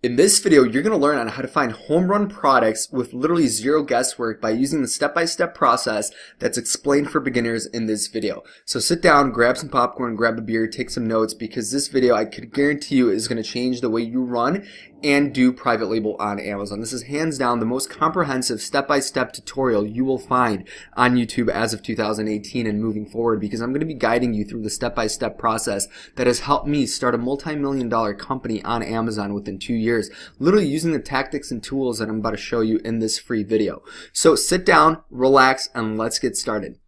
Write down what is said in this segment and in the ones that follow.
In this video, you're going to learn on how to find home run products with literally zero guesswork by using the step-by-step process that's explained for beginners in this video. So sit down, grab some popcorn, grab a beer, take some notes, because this video I could guarantee you is going to change the way you run and do private label on Amazon. This is hands down the most comprehensive step-by-step tutorial you will find on YouTube as of 2018 and moving forward, because I'm going to be guiding you through the step-by-step process that has helped me start a multi-million-dollar company on Amazon within 2 years, literally using the tactics and tools that I'm about to show you in this free video. So sit down, relax, and let's get started.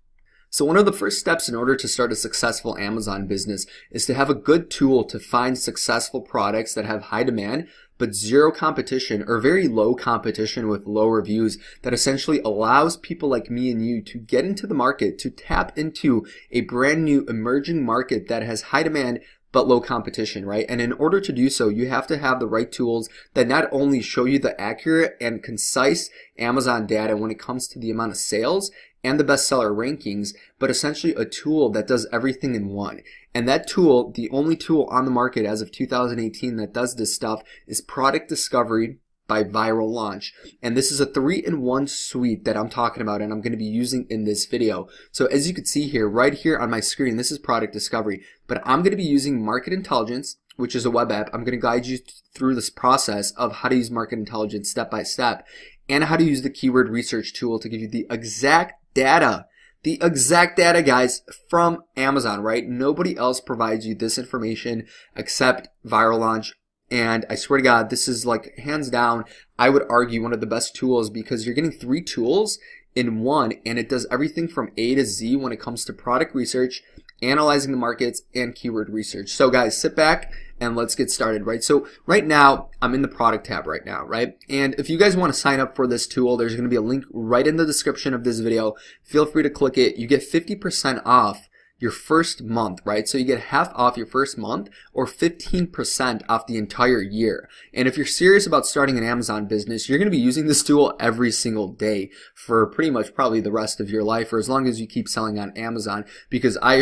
So one of the first steps in order to start a successful Amazon business is to have a good tool to find successful products that have high demand but zero competition or very low competition with low reviews, that essentially allows people like me and you to get into the market, to tap into a brand new emerging market that has high demand but low competition, right? And in order to do so, you have to have the right tools that not only show you the accurate and concise Amazon data when it comes to the amount of sales and the bestseller rankings, but essentially a tool that does everything in one. And that tool, the only tool on the market as of 2018 that does this stuff, is Product Discovery by Viral Launch. And this is a 3-in-1 suite that I'm talking about and I'm going to be using in this video. So as you can see here, right here on my screen, this is Product Discovery, but I'm going to be using Market Intelligence, which is a web app. I'm going to guide you through this process of how to use Market Intelligence step by step, and how to use the keyword research tool to give you the exact data. The exact data, guys, from Amazon, right? Nobody else provides you this information except Viral Launch. And I swear to God, this is like hands down, I would argue, one of the best tools, because you're getting 3 tools in one, and it does everything from A to Z when it comes to product research, analyzing the markets, and keyword research. So guys, sit back and let's get started, right? So right now, I'm in the product tab right now, right? And if you guys want to sign up for this tool, there's going to be a link right in the description of this video. Feel free to click it. You get 50% off your first month, right? So you get half off your first month or 15% off the entire year. And if you're serious about starting an Amazon business, you're going to be using this tool every single day for pretty much probably the rest of your life, or as long as you keep selling on Amazon, because I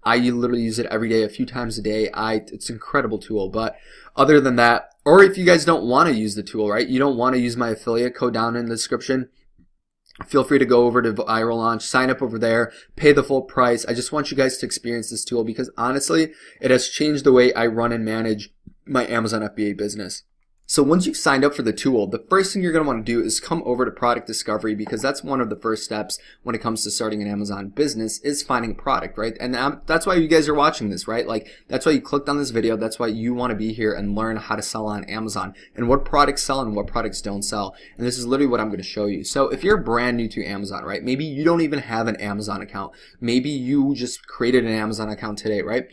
literally use it every day, a few times a day. It's an incredible tool. But other than that, or if you guys don't want to use the tool, right? You don't want to use my affiliate code down in the description, feel free to go over to Viral Launch, sign up over there, pay the full price. I just want you guys to experience this tool because honestly, it has changed the way I run and manage my Amazon FBA business. So once you've signed up for the tool, the first thing you're going to want to do is come over to Product Discovery, because that's one of the first steps when it comes to starting an Amazon business, is finding a product, right? And that's why you guys are watching this, right? Like, that's why you clicked on this video. That's why you want to be here and learn how to sell on Amazon and what products sell and what products don't sell. And this is literally what I'm going to show you. So if you're brand new to Amazon, right? Maybe you don't even have an Amazon account. Maybe you just created an Amazon account today, right?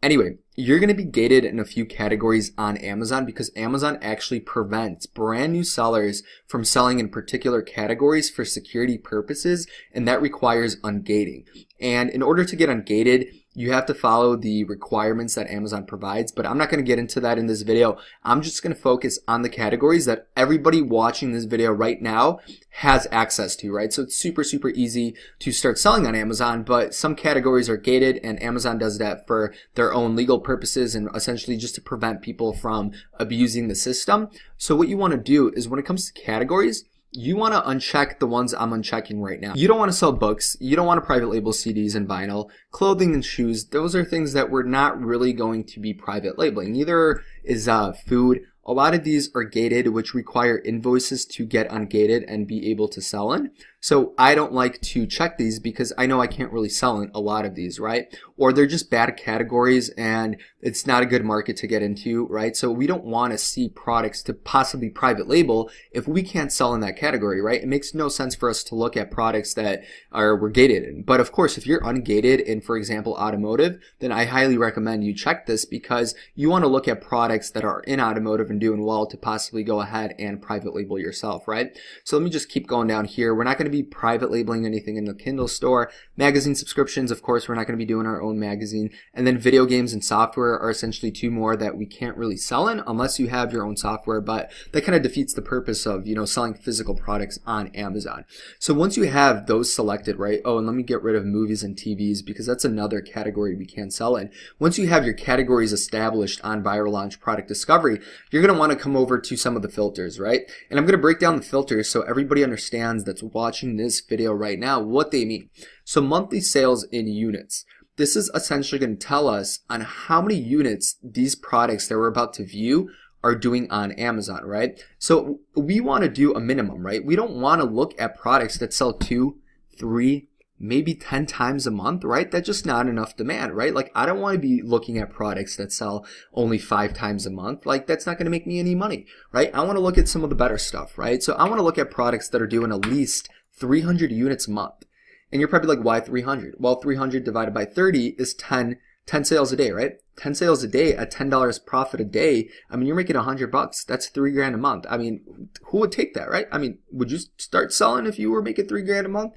Anyway, you're going to be gated in a few categories on Amazon, because Amazon actually prevents brand new sellers from selling in particular categories for security purposes, and that requires ungating. And in order to get ungated, you have to follow the requirements that Amazon provides, but I'm not going to get into that in this video. I'm just going to focus on the categories that everybody watching this video right now has access to, right? So it's super, super easy to start selling on Amazon, but some categories are gated, and Amazon does that for their own legal purposes and essentially just to prevent people from abusing the system. So what you want to do is, when it comes to categories, you want to uncheck the ones I'm unchecking right now. You don't want to sell books. You don't want to private label CDs and vinyl. Clothing and shoes, those are things that we're not really going to be private labeling. Neither is food. A lot of these are gated, which require invoices to get ungated and be able to sell in. So I don't like to check these because I know I can't really sell in a lot of these, right? Or they're just bad categories and it's not a good market to get into, right? So we don't want to see products to possibly private label if we can't sell in that category, right? It makes no sense for us to look at products that we're gated in. But of course, if you're ungated in, for example, automotive, then I highly recommend you check this, because you want to look at products that are in automotive and doing well to possibly go ahead and private label yourself, right? So let me just keep going down here. We're not going going to be private labeling anything in the Kindle store. Magazine subscriptions, of course, we're not going to be doing our own magazine. And then video games and software are essentially two more that we can't really sell in unless you have your own software, but that kind of defeats the purpose of, selling physical products on Amazon. So once you have those selected, right? Oh, and let me get rid of movies and TVs because that's another category we can't sell in. Once you have your categories established on Viral Launch Product Discovery, you're going to want to come over to some of the filters, right? And I'm going to break down the filters so everybody understands that's watching this video right now what they mean. So monthly sales in units. This is essentially going to tell us on how many units these products that we're about to view are doing on Amazon, right? So we want to do a minimum, right? We don't want to look at products that sell 2, 3, maybe 10 times a month, right? That's just not enough demand, right? Like I don't want to be looking at products that sell only 5 times a month. Like that's not going to make me any money, right? I want to look at some of the better stuff, right? So I want to look at products that are doing at least 300 units a month. And you're probably like, why 300? Well, 300 divided by 30 is 10 sales a day, right? 10 sales a day at $10 profit a day. I mean, you're making $100. That's $3 grand a month. I mean, who would take that, right? I mean, would you start selling if you were making $3 grand a month?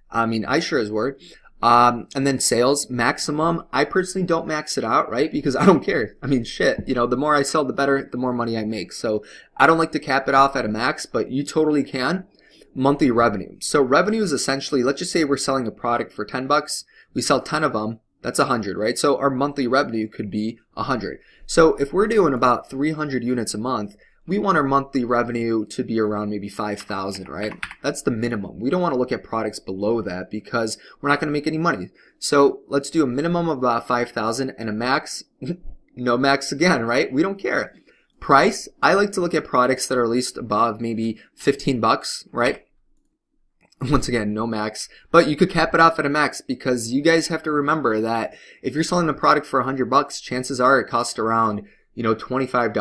I mean, I sure as would. And then sales maximum. I personally don't max it out, right? Because I don't care. I mean, shit, the more I sell, the better, the more money I make. So I don't like to cap it off at a max, but you totally can. Monthly revenue. So revenue is essentially, let's just say we're selling a product for $10. We sell 10 of them. That's 100, right? So our monthly revenue could be 100. So if we're doing about 300 units a month, we want our monthly revenue to be around maybe 5,000, right? That's the minimum. We don't want to look at products below that because we're not going to make any money. So let's do a minimum of about 5,000 and a max, no max again, right? We don't care. Price, I like to look at products that are at least above maybe $15, right? Once again, no max, but you could cap it off at a max because you guys have to remember that if you're selling a product for $100, chances are it costs around, $25,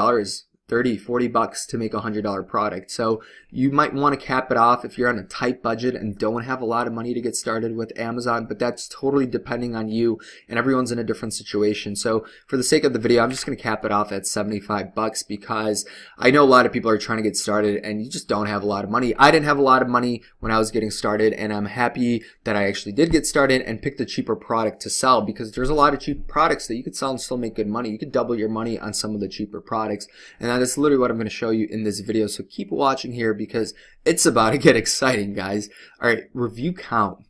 $30, $40 to make a $100 product. So you might want to cap it off if you're on a tight budget and don't have a lot of money to get started with Amazon, but that's totally depending on you and everyone's in a different situation. So for the sake of the video, I'm just going to cap it off at $75 because I know a lot of people are trying to get started and you just don't have a lot of money. I didn't have a lot of money when I was getting started and I'm happy that I actually did get started and picked a cheaper product to sell because there's a lot of cheap products that you could sell and still make good money. You could double your money on some of the cheaper products, and that's literally what I'm going to show you in this video. So keep watching here because it's about to get exciting, guys. All right, review count.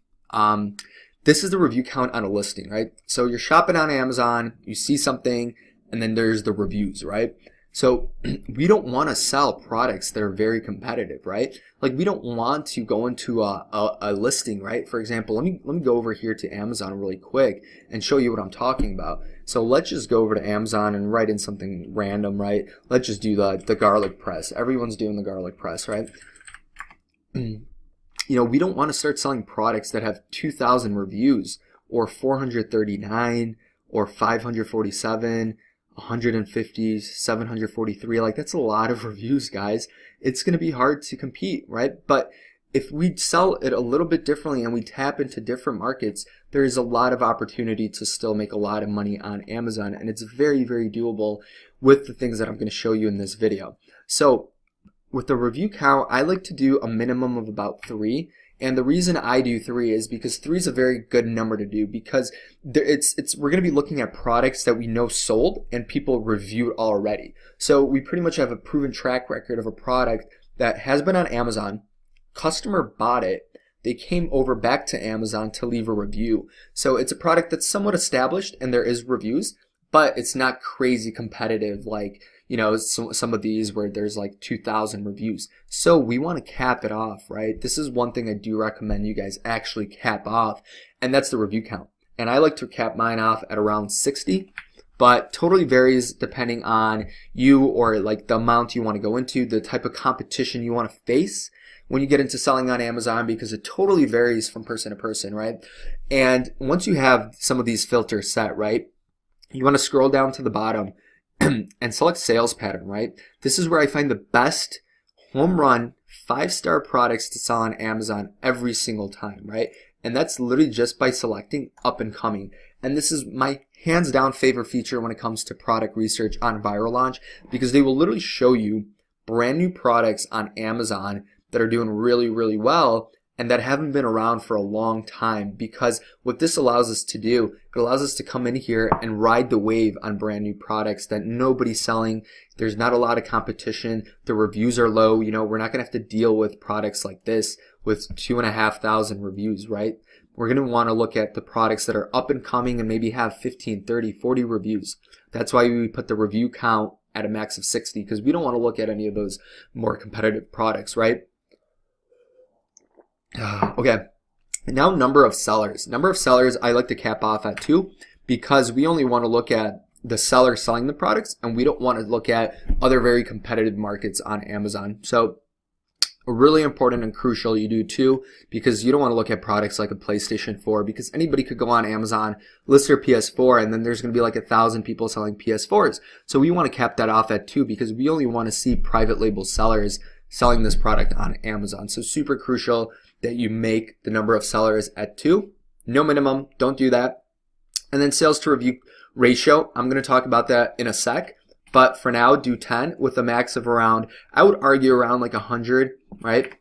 This is the review count on a listing, right? So you're shopping on Amazon, you see something, and then there's the reviews, right? So we don't want to sell products that are very competitive, right? Like we don't want to go into a listing, right? For example, let me go over here to Amazon really quick and show you what I'm talking about. So let's just go over to Amazon and write in something random, right? Let's just do the garlic press. Everyone's doing the garlic press, right? We don't want to start selling products that have 2,000 reviews or 439 or 547, 150, 743. Like that's a lot of reviews, guys. It's going to be hard to compete, right? But if we sell it a little bit differently and we tap into different markets, there is a lot of opportunity to still make a lot of money on Amazon, and it's very, very doable with the things that I'm going to show you in this video. So with the review count, I like to do a minimum of about 3. And the reason I do 3 is because 3 is a very good number to do because we're going to be looking at products that we know sold and people reviewed already. So we pretty much have a proven track record of a product that has been on Amazon, customer bought it, they came over back to Amazon to leave a review. So it's a product that's somewhat established and there is reviews, but it's not crazy competitive like some of these where there's like 2,000 reviews. So we want to cap it off, right? This is one thing I do recommend you guys actually cap off, and that's the review count. And I like to cap mine off at around 60, but totally varies depending on you or like the amount you want to go into, the type of competition you want to face when you get into selling on Amazon, because it totally varies from person to person, right? And once you have some of these filters set, right, you want to scroll down to the bottom and select sales pattern, right? This is where I find the best home run 5-star products to sell on Amazon every single time, right? And that's literally just by selecting up and coming. And this is my hands down favorite feature when it comes to product research on Viral Launch, because they will literally show you brand new products on Amazon that are doing really, really well. and that haven't been around for a long time, because what this allows us to do, it allows us to come in here and ride the wave on brand new products that nobody's selling. There's not a lot of competition. The reviews are low. You know, we're not going to have to deal with products like this with 2,500 reviews, right? We're going to want to look at the products that are up and coming and maybe have 15, 30, 40 reviews. That's why we put the review count at a max of 60, because we don't want to look at any of those more competitive products, right? Okay, now number of sellers. Number of sellers I like to cap off at 2, because we only want to look at the seller selling the products, and we don't want to look at other very competitive markets on Amazon. So really important and crucial you do 2, because you don't want to look at products like a PlayStation 4, because anybody could go on Amazon, list their PS4, and then there's going to be like 1,000 people selling PS4s. So we want to cap that off at 2, because we only want to see private label sellers selling this product on Amazon. So super crucial that you make the number of sellers at 2. No minimum, don't do that. And then sales to review ratio, I'm going to talk about that in a sec. But for now, do 10 with a max of around, I would argue around like 100, right?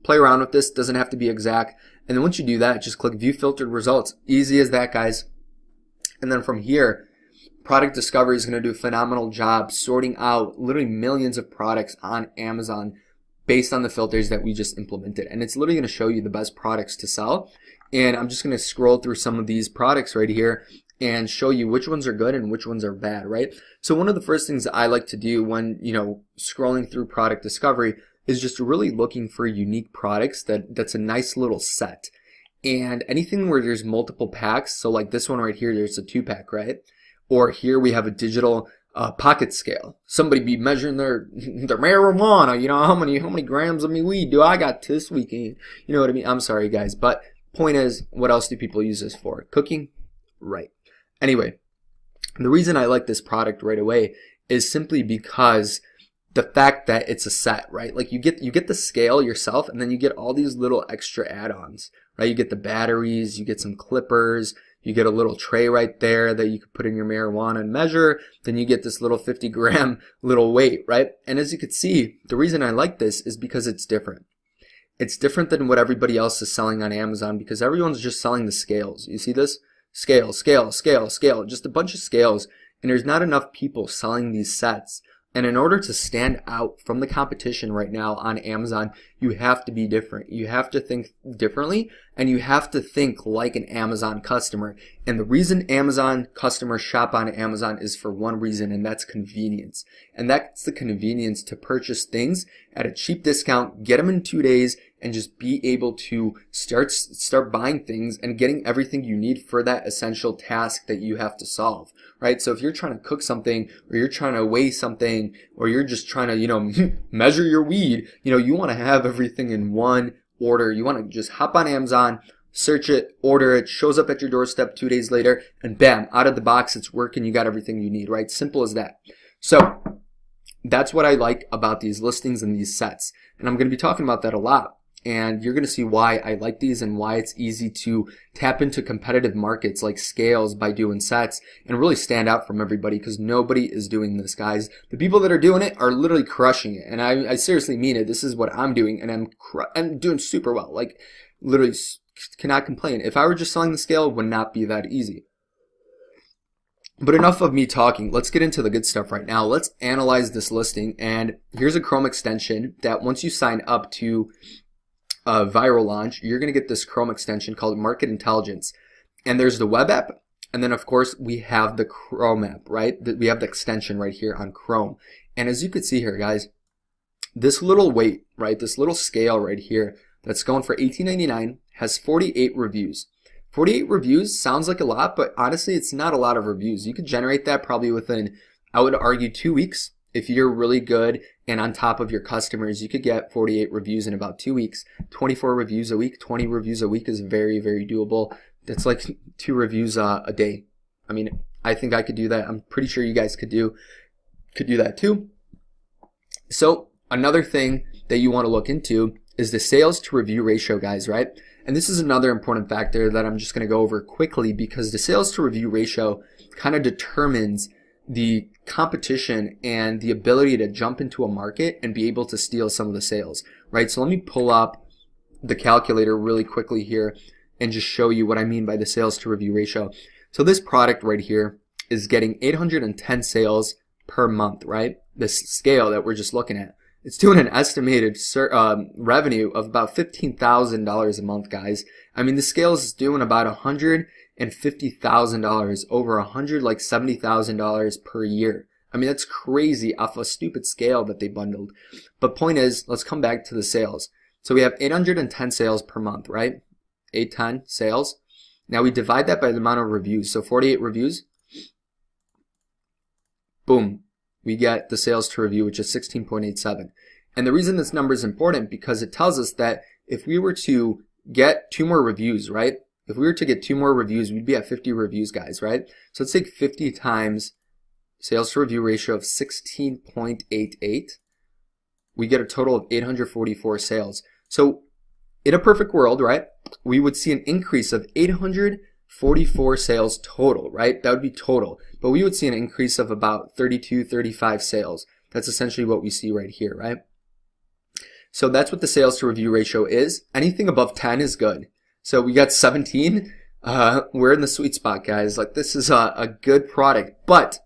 Play around with this, doesn't have to be exact. And then once you do that, just click view filtered results. Easy as that, guys. And then from here, product discovery is going to do a phenomenal job sorting out literally millions of products on Amazon based on the filters that we just implemented. And it's literally going to show you the best products to sell. And I'm just going to scroll through some of these products right here and show you which ones are good and which ones are bad, right? So one of the first things that I like to do when, you know, scrolling through product discovery is just really looking for unique products that's a nice little set. And anything where there's multiple packs, so like this one right here, there's a 2-pack, right? Or here we have a digital pocket scale. Somebody be measuring their marijuana, you know, how many grams of me weed do I got this weekend? You know what I mean? I'm sorry, guys, but point is, what else do people use this for? Cooking? Right. Anyway, the reason I like this product right away is simply because the fact that it's a set, right? Like you get the scale yourself, and then you get all these little extra add-ons, right? You get the batteries, you get some clippers, you get a little tray right there that you could put in your marijuana and measure. Then you get this little 50-gram little weight, right? And as you can see, the reason I like this is because it's different. It's different than what everybody else is selling on Amazon, because everyone's just selling the scales. You see this? Scale, scale, scale, scale, just a bunch of scales. And there's not enough people selling these sets. And in order to stand out from the competition right now on Amazon, you have to be different. You have to think differently, and you have to think like an Amazon customer. And the reason Amazon customers shop on Amazon is for one reason, and that's convenience. And that's the convenience to purchase things at a cheap discount, get them in 2 days, and just be able to start buying things and getting everything you need for that essential task that you have to solve, right? So if you're trying to cook something, or you're trying to weigh something, or you're just trying to, you know, measure your weed, you know, you want to have everything in one order. You want to just hop on Amazon, search it, order it, shows up at your doorstep 2 days later, and bam, out of the box, it's working. You got everything you need, right? Simple as that. So that's what I like about these listings and these sets. And I'm going to be talking about that a lot. And you're going to see why I like these and why it's easy to tap into competitive markets like scales by doing sets and really stand out from everybody, because nobody is doing this, guys. The people that are doing it are literally crushing it. And I seriously mean it. This is what I'm doing, and I'm doing super well. Like, literally cannot complain. If I were just selling the scale, it would not be that easy. But enough of me talking. Let's get into the good stuff right now. Let's analyze this listing. And here's a Chrome extension that once you sign up to viral launch, you're going to get this Chrome extension called Market Intelligence. And there's the web app, and then of course we have the Chrome app, right? We have the extension right here on Chrome. And as you can see here, guys, this little weight, right, this little scale right here that's going for $18.99 has 48 reviews. 48 reviews sounds like a lot, but honestly, it's not a lot of reviews. You could generate that probably within, I would argue, 2 weeks. If you're really good and on top of your customers, you could get 48 reviews in about 2 weeks. 24 reviews a week, 20 reviews a week is very, very doable. That's like 2 reviews a day. I mean, I think I could do that. I'm pretty sure you guys could do that too. So another thing that you want to look into is the sales to review ratio, guys, right? And this is another important factor that I'm just going to go over quickly, because the sales to review ratio kind of determines the competition and the ability to jump into a market and be able to steal some of the sales, right? So let me pull up the calculator really quickly here and just show you what I mean by the sales to review ratio. So this product right here is getting 810 sales per month, right? This scale that we're just looking at. It's doing an estimated revenue of about $15,000 a month, guys. I mean, the scale is doing about $150,000, over $170,000 per year. I mean, that's crazy off a stupid scale that they bundled. But point is, let's come back to the sales. So we have 810 sales per month, right? 810 sales. Now we divide that by the amount of reviews. So 48 reviews. Boom. We get the sales to review, which is 16.87. And the reason this number is important because it tells us that if we were to get 2 more reviews, right? If we were to get 2 more reviews, we'd be at 50 reviews, guys, right? So let's take 50 times sales to review ratio of 16.88. We get a total of 844 sales. So in a perfect world, right, we would see an increase of 844 sales total, right? That would be total. But we would see an increase of about 32, 35 sales. That's essentially what we see right here, right? So that's what the sales to review ratio is. Anything above 10 is good. So we got 17. We're in the sweet spot, guys. Like, this is a good product, but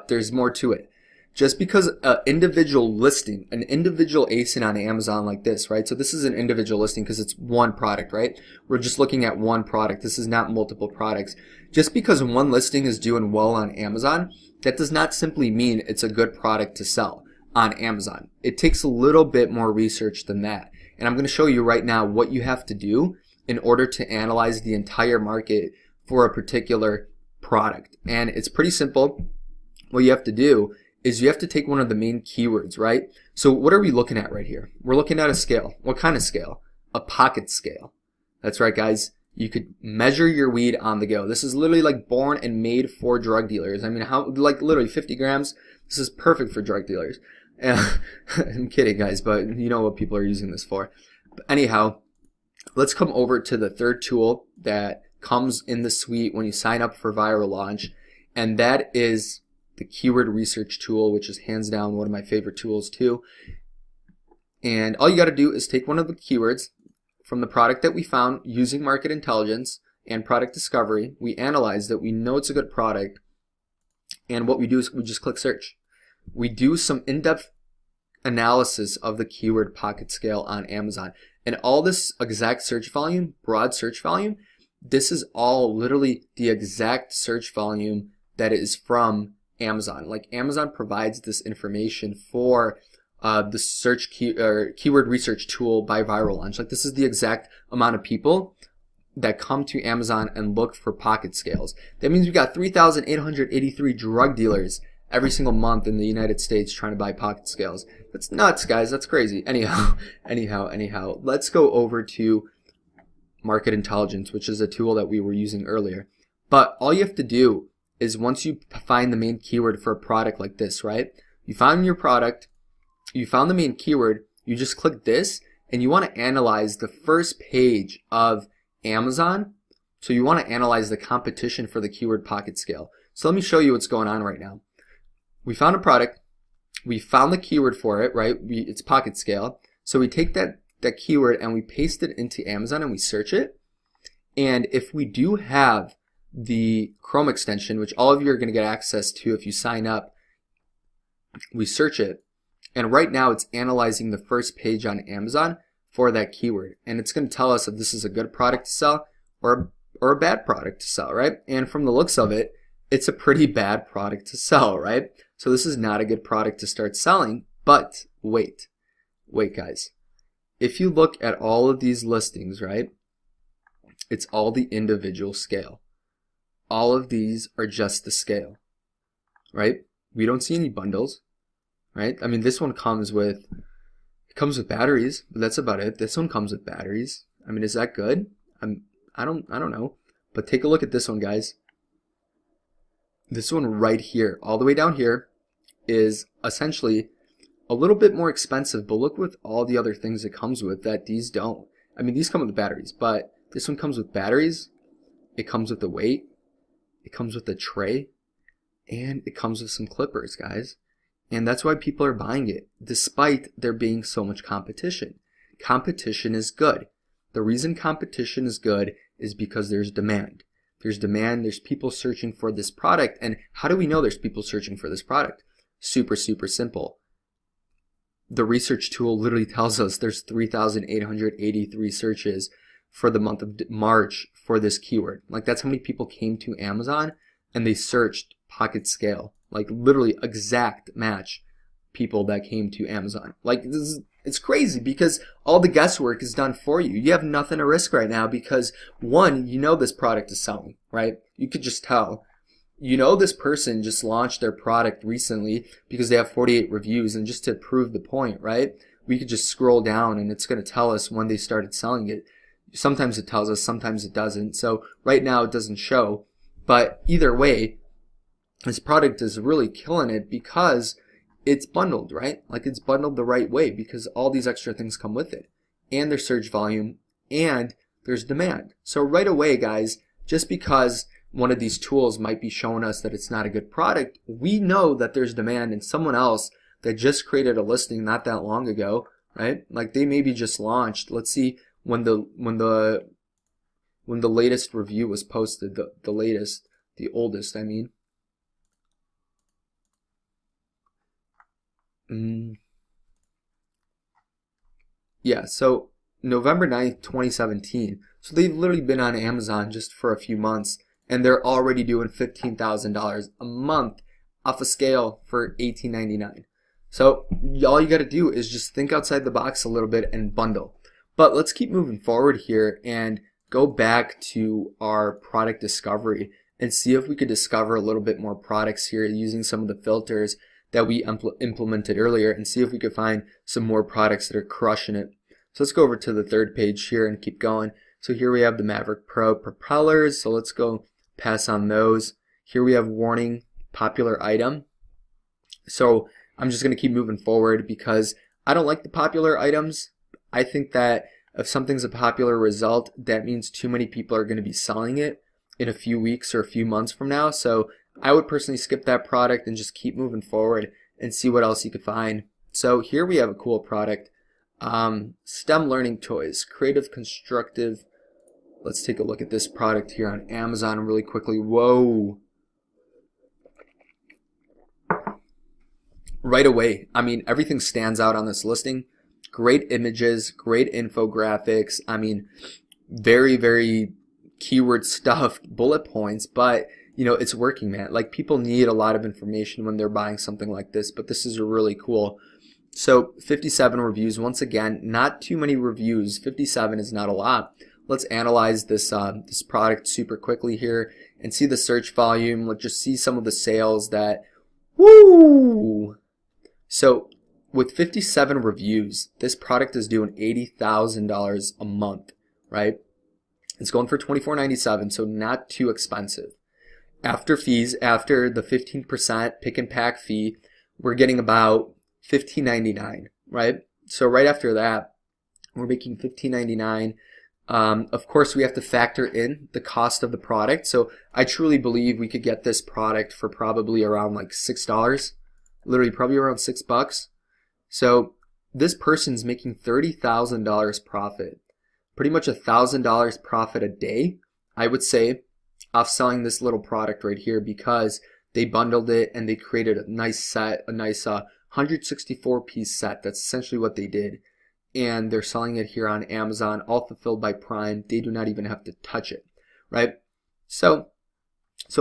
there's more to it. Just because an individual listing, an individual ASIN on Amazon like this, right? So this is an individual listing because it's one product, right? We're just looking at one product. This is not multiple products. Just because one listing is doing well on Amazon, that does not simply mean it's a good product to sell on Amazon. It takes a little bit more research than that. And I'm going to show you right now what you have to do in order to analyze the entire market for a particular product. And it's pretty simple. What you have to do is you have to take one of the main keywords, right? So what are we looking at right here? We're looking at a scale. What kind of scale? A pocket scale. That's right, guys. You could measure your weed on the go. This is literally like born and made for drug dealers. I mean, like literally 50 grams. This is perfect for drug dealers. I'm kidding, guys, but you know what people are using this for. But anyhow, let's come over to the third tool that comes in the suite when you sign up for Viral Launch, and that is the keyword research tool, which is hands down one of my favorite tools too. And all you got to do is take one of the keywords from the product that we found using market intelligence and product discovery. We analyze that, we know it's a good product, and what we do is we just click search. We do some in-depth analysis of the keyword pocket scale on Amazon, and all this exact search volume, broad search volume, this is all literally the exact search volume that is from Amazon. Like, Amazon provides this information for the search keyword research tool by Viral Launch. Like, this is the exact amount of people that come to Amazon and look for pocket scales. That means we got 3,883 drug dealers every single month in the United States trying to buy pocket scales. That's nuts, guys. That's crazy. Anyhow, let's go over to market intelligence, which is a tool that we were using earlier. But all you have to do is, once you find the main keyword for a product like this, right? You found your product, you found the main keyword, you just click this, and you want to analyze the first page of Amazon. So you want to analyze the competition for the keyword pocket scale. So let me show you what's going on right now. We found a product, we found the keyword for it, right? It's pocket scale. So we take that keyword and we paste it into Amazon and we search it. And if we do have the Chrome extension, which all of you are going to get access to if you sign up, we search it, and right now it's analyzing the first page on Amazon for that keyword, and it's going to tell us if this is a good product to sell or a bad product to sell, right? And from the looks of it, it's a pretty bad product to sell, right? So this is not a good product to start selling. But wait guys, if you look at all of these listings, right, it's all the individual scale. All of these are just the scale, right? We don't see any bundles, right? I mean, this one comes with batteries, but that's about it. This one comes with batteries. I mean, is that good? I don't know. But take a look at this one, guys. This one right here, all the way down here, is essentially a little bit more expensive, but look with all the other things it comes with that these don't. I mean, these come with batteries, but this one comes with batteries. It comes with the weight. It comes with a tray, and it comes with some clippers, guys. And that's why people are buying it, despite there being so much competition. Competition is good. The reason competition is good is because there's demand. There's demand, there's people searching for this product. And how do we know there's people searching for this product? Super, super simple. The research tool literally tells us there's 3,883 searches for the month of March for this keyword. Like, that's how many people came to Amazon and they searched pocket scale. Like, literally exact match people that came to Amazon. Like, it's crazy because all the guesswork is done for you. You have nothing to risk right now because, one, you know this product is selling, right? You could just tell. You know this person just launched their product recently because they have 48 reviews, and just to prove the point, right? We could just scroll down and it's going to tell us when they started selling it. Sometimes it tells us, sometimes it doesn't. So right now it doesn't show. But either way, this product is really killing it because it's bundled, right? Like, it's bundled the right way because all these extra things come with it. And there's search volume and there's demand. So right away, guys, just because one of these tools might be showing us that it's not a good product, we know that there's demand, and someone else that just created a listing not that long ago, right? Like, they maybe just launched. Let's see when the latest review was posted, the oldest, I mean. Yeah, so November 9th, 2017. So they've literally been on Amazon just for a few months, and they're already doing $15,000 a month off a scale for $18.99. So all you got to do is just think outside the box a little bit and bundle. But let's keep moving forward here and go back to our product discovery and see if we could discover a little bit more products here using some of the filters that we implemented earlier, and see if we could find some more products that are crushing it. So let's go over to the third page here and keep going. So here we have the Maverick Pro propellers. So let's go pass on those. Here we have warning, popular item. So I'm just going to keep moving forward because I don't like the popular items. I think that if something's a popular result, that means too many people are going to be selling it in a few weeks or a few months from now. So I would personally skip that product and just keep moving forward and see what else you could find. So here we have a cool product. STEM learning toys, creative, constructive. Let's take a look at this product here on Amazon really quickly. Whoa. Right away, I mean, everything stands out on this listing. Great images, great infographics. I mean, very, very keyword stuffed bullet points, but you know, it's working, man. Like, people need a lot of information when they're buying something like this, but this is really cool. So 57 reviews. Once again, not too many reviews. 57 is not a lot. Let's analyze this this product super quickly here and see the search volume. Let's just see some of the sales that, woo! So with 57 reviews, this product is doing $80,000 a month, right? It's going for $24.97, so not too expensive. After fees, after the 15% pick and pack fee, we're getting about $15.99, right? So right after that, we're making $15.99. Of course, we have to factor in the cost of the product. So I truly believe we could get this product for probably around like $6, literally probably around $6. So this person's making $30,000 profit, pretty much $1,000 profit a day, I would say, off selling this little product right here, because they bundled it and they created a nice set, a nice 164 piece set. That's essentially what they did. And they're selling it here on Amazon, all fulfilled by Prime. They do not even have to touch it, right? So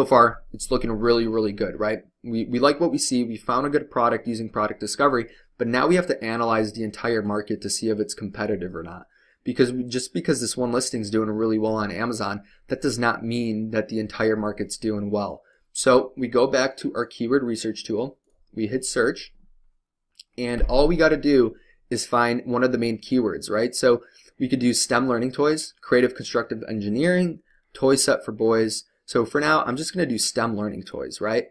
far, it's looking really, really good, right? We like what we see. We found a good product using product discovery, but now we have to analyze the entire market to see if it's competitive or not. Because just because this one listing is doing really well on Amazon, that does not mean that the entire market's doing well. So we go back to our keyword research tool, we hit search, and all we got to do is find one of the main keywords, right? So we could do STEM learning toys, creative constructive engineering, toy set for boys. So for now, I'm just going to do STEM learning toys, right?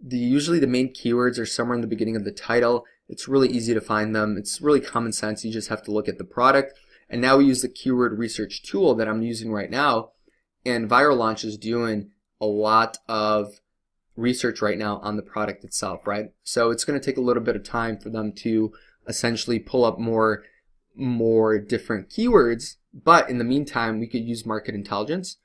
Usually the main keywords are somewhere in the beginning of the title. It's really easy to find them. It's really common sense. You just have to look at the product. And now we use the keyword research tool that I'm using right now, and Viral Launch is doing a lot of research right now on the product itself, right? So it's going to take a little bit of time for them to essentially pull up more different keywords But in the meantime, we could use market intelligence,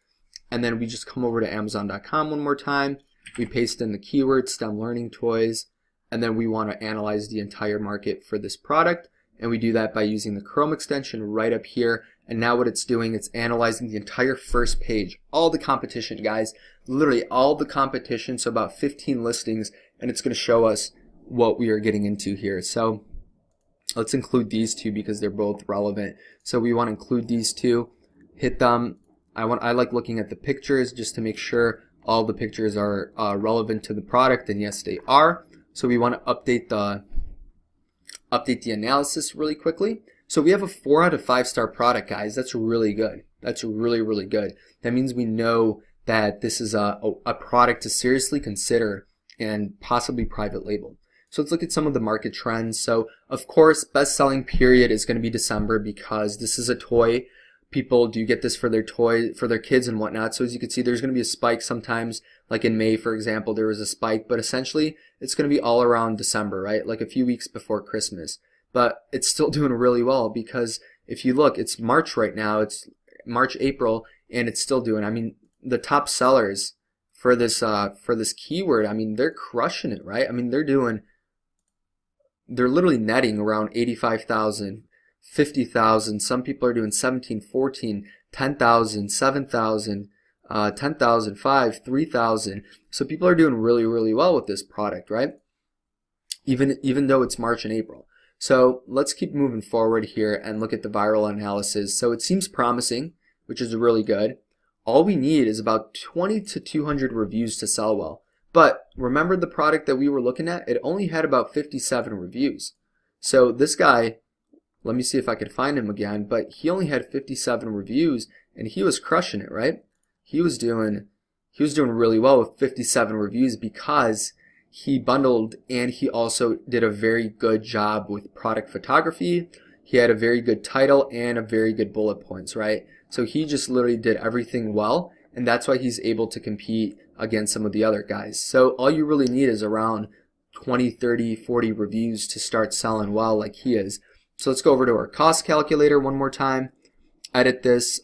and then we just come over to Amazon.com one more time. We paste in the keyword STEM learning toys, and then we want to analyze the entire market for this product. And we do that by using the Chrome extension right up here. And now what it's doing, it's analyzing the entire first page, all the competition, guys, literally all the competition, so about 15 listings, and it's going to show us what we are getting into here. So let's include these two because they're both relevant. So we want to include these two, hit them. I like looking at the pictures just to make sure all the pictures are relevant to the product, and yes, they are. So we want to update the analysis really quickly. So we have a 4 out of 5 star product, guys. That's really good. That's really, really good. That means we know that this is a product to seriously consider and possibly private label. So let's look at some of the market trends. So of course, best selling period is going to be December because this is a toy. People do get this for their kids and whatnot. So as you can see, there's going to be a spike sometimes, like in May, for example, there was a spike, but essentially it's going to be all around December, right? Like a few weeks before Christmas. But it's still doing really well because if you look, it's March right now, it's March, April, and it's still doing, I mean, the top sellers for this keyword, I mean, they're crushing it, right? I mean, they're literally netting around 85,000, 50,000. Some people are doing 17, 14, 10,000, 7,000, 10,000, 5, 3,000. So people are doing really, really well with this product, right? Even though it's March and April. So let's keep moving forward here and look at the viral analysis. So it seems promising, which is really good. All we need is about 20 to 200 reviews to sell well. But remember the product that we were looking at? It only had about 57 reviews. So this guy, let me see if I could find him again, but he only had 57 reviews and he was crushing it, right? He was doing really well with 57 reviews because he bundled and he also did a very good job with product photography. He had a very good title and a very good bullet points, right? So he just literally did everything well, and that's why he's able to compete against some of the other guys. So all you really need is around 20, 30, 40 reviews to start selling well like he is. So let's go over to our cost calculator one more time. Edit this.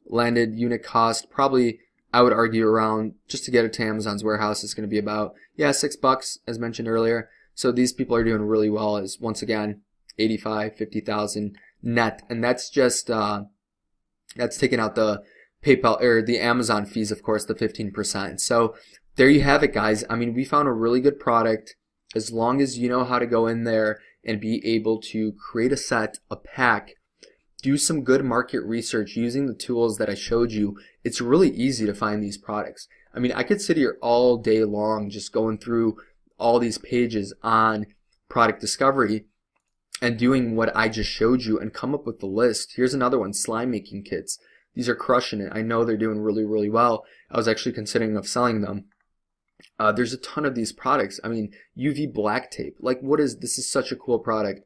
Landed unit cost, probably I would argue around, just to get it to Amazon's warehouse, is going to be about, yeah, $6 as mentioned earlier. So these people are doing really well, as once again 85, 50,000 net, and that's just that's taking out the PayPal or the Amazon fees, of course, the 15%. So there you have it, guys. I mean, we found a really good product. As long as you know how to go in there and be able to create a set, a pack, do some good market research using the tools that I showed you, it's really easy to find these products. I mean, I could sit here all day long just going through all these pages on product discovery and doing what I just showed you and come up with the list. Here's another one, slime making kits. These are crushing it. I know they're doing really, really well. I was actually considering of selling them. There's a ton of these products. I mean, UV black tape. Like, this is such a cool product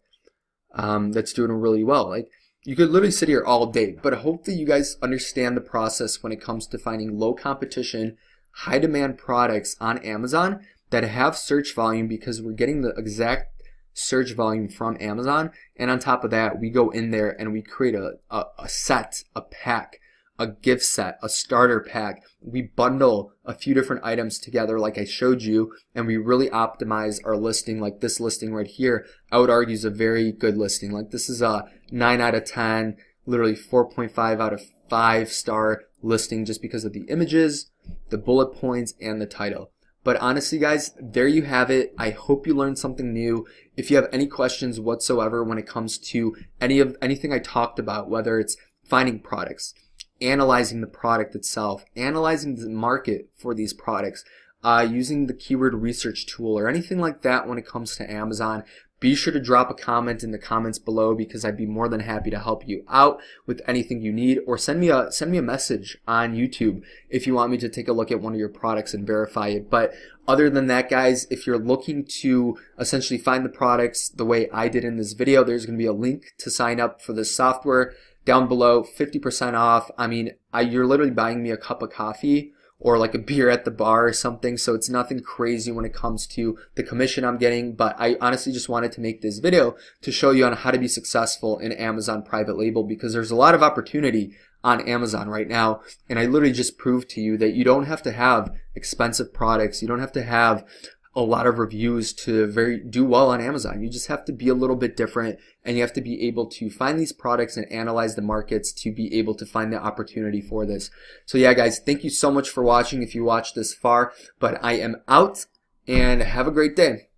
that's doing really well. Like, you could literally sit here all day, but hopefully you guys understand the process when it comes to finding low competition, high demand products on Amazon that have search volume, because we're getting the exact search volume from Amazon. And on top of that, we go in there and we create a set, a pack, a gift set, a starter pack. We bundle a few different items together like I showed you, and we really optimize our listing. Like this listing right here, I would argue is a very good listing. Like this is a 9 out of 10, literally 4.5 out of 5 star listing just because of the images, the bullet points, and the title. But honestly, guys, there you have it. I hope you learned something new. If you have any questions whatsoever when it comes to anything I talked about, whether it's finding products, analyzing the product itself, analyzing the market for these products, using the keyword research tool or anything like that when it comes to Amazon, be sure to drop a comment in the comments below, because I'd be more than happy to help you out with anything you need, or send me a message on YouTube if you want me to take a look at one of your products and verify it. But other than that, guys, if you're looking to essentially find the products the way I did in this video, there's going to be a link to sign up for this software down below, 50% off. I mean, you're literally buying me a cup of coffee or like a beer at the bar or something. So it's nothing crazy when it comes to the commission I'm getting, but I honestly just wanted to make this video to show you on how to be successful in Amazon private label, because there's a lot of opportunity on Amazon right now. And I literally just proved to you that you don't have to have expensive products. You don't have to have a lot of reviews to do well on Amazon. You just have to be a little bit different, and you have to be able to find these products and analyze the markets to be able to find the opportunity for this. So yeah, guys, thank you so much for watching if you watched this far, but I am out, and have a great day.